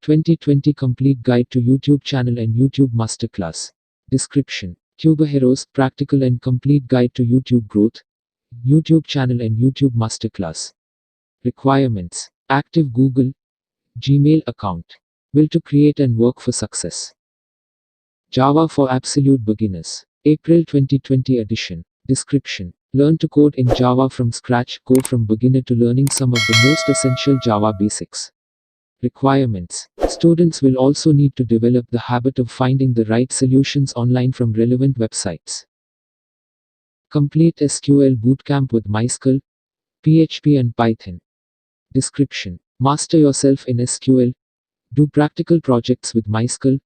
(2020) Complete Guide to YouTube Channel and YouTube Masterclass. Description: Tuber Heroes, Practical and Complete Guide to YouTube Growth, YouTube Channel and YouTube Masterclass. Requirements: active Google, Gmail account. Will to create and work for success. Java for Absolute Beginners. April 2020 edition. Description: learn to code in Java from scratch, go from beginner to learning some of the most essential Java basics. Requirements: students will also need to develop the habit of finding the right solutions online from relevant websites. Complete SQL bootcamp with MySQL, PHP and Python. Description: master yourself in SQL, do practical projects with MySQL,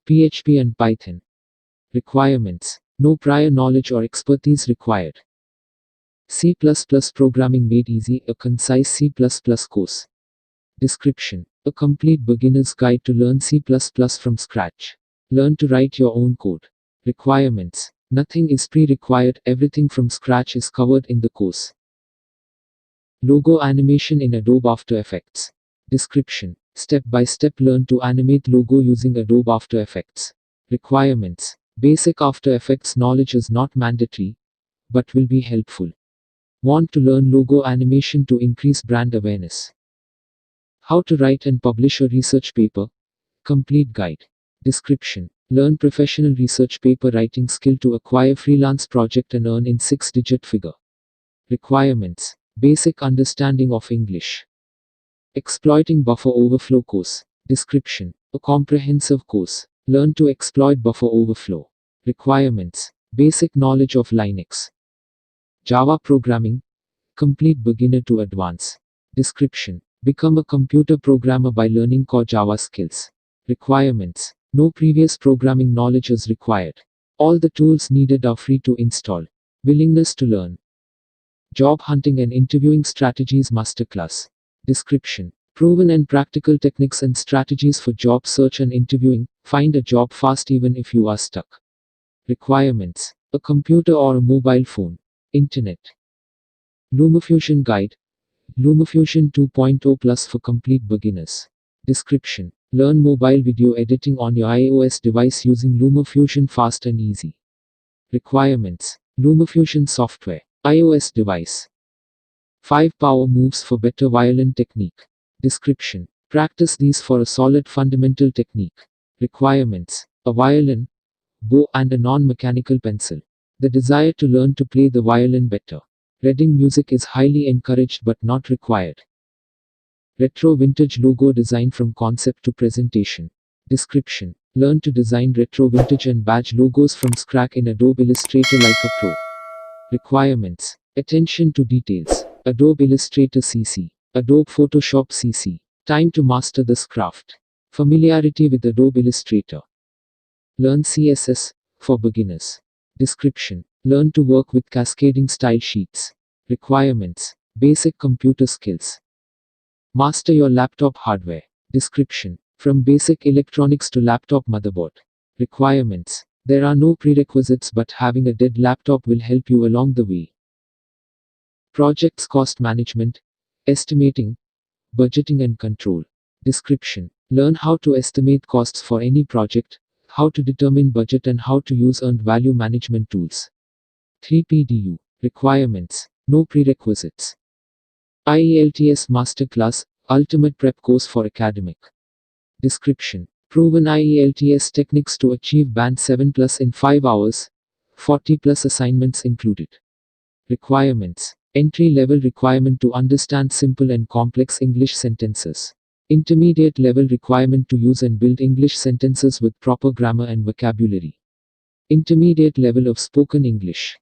PHP and Python. Requirements: no prior knowledge or expertise required. C++ programming made easy, a concise C++ course. Description: a complete beginner's guide to learn C++ from scratch. Learn to write your own code. Requirements: nothing is pre-required, everything from scratch is covered in the course. Logo animation in Adobe After Effects. Description: step-by-step learn to animate logo using Adobe After Effects. Requirements: basic After Effects knowledge is not mandatory, but will be helpful. Want to learn logo animation to increase brand awareness. How to write and publish a research paper. Complete guide. Description: learn professional research paper writing skill to acquire freelance project and earn in 6-digit figure. Requirements: basic understanding of English. Exploiting buffer overflow course. Description: a comprehensive course. Learn to exploit buffer overflow. Requirements: basic knowledge of Linux. Java programming. Complete beginner to advance. Description: become a computer programmer by learning core Java skills. Requirements: no previous programming knowledge is required. All the tools needed are free to install. Willingness to learn. Job hunting and interviewing strategies masterclass. Description: proven and practical techniques and strategies for job search and interviewing. Find a job fast even if you are stuck. Requirements: a computer or a mobile phone. Internet. LumaFusion Guide. LumaFusion 2.0 Plus for complete beginners. Description: learn mobile video editing on your iOS device using LumaFusion fast and easy. Requirements: LumaFusion software, iOS device. 5 power moves for better violin technique. Description: practice these for a solid fundamental technique. Requirements: a violin, bow and a non-mechanical pencil. The desire to learn to play the violin better. Reading music is highly encouraged but not required. Retro vintage logo design from concept to presentation. Description: learn to design retro vintage and badge logos from scratch in Adobe Illustrator like a pro. Requirements: attention to details. Adobe Illustrator CC. Adobe Photoshop CC. Time to master this craft. Familiarity with Adobe Illustrator. Learn CSS for beginners. Description: learn to work with cascading style sheets. Requirements: basic computer skills. Master your laptop hardware. Description: from basic electronics to laptop motherboard. Requirements: there are no prerequisites but having a dead laptop will help you along the way. Projects cost management, estimating, budgeting and control. Description: learn how to estimate costs for any project, how to determine budget and how to use earned value management tools. 3PDU. Requirements: no prerequisites. IELTS Masterclass, Ultimate Prep Course for Academic. Description: proven IELTS techniques to achieve Band 7 plus in 5 hours, 40 plus assignments included. Requirements: entry-level requirement to understand simple and complex English sentences. Intermediate level requirement to use and build English sentences with proper grammar and vocabulary. Intermediate level of spoken English.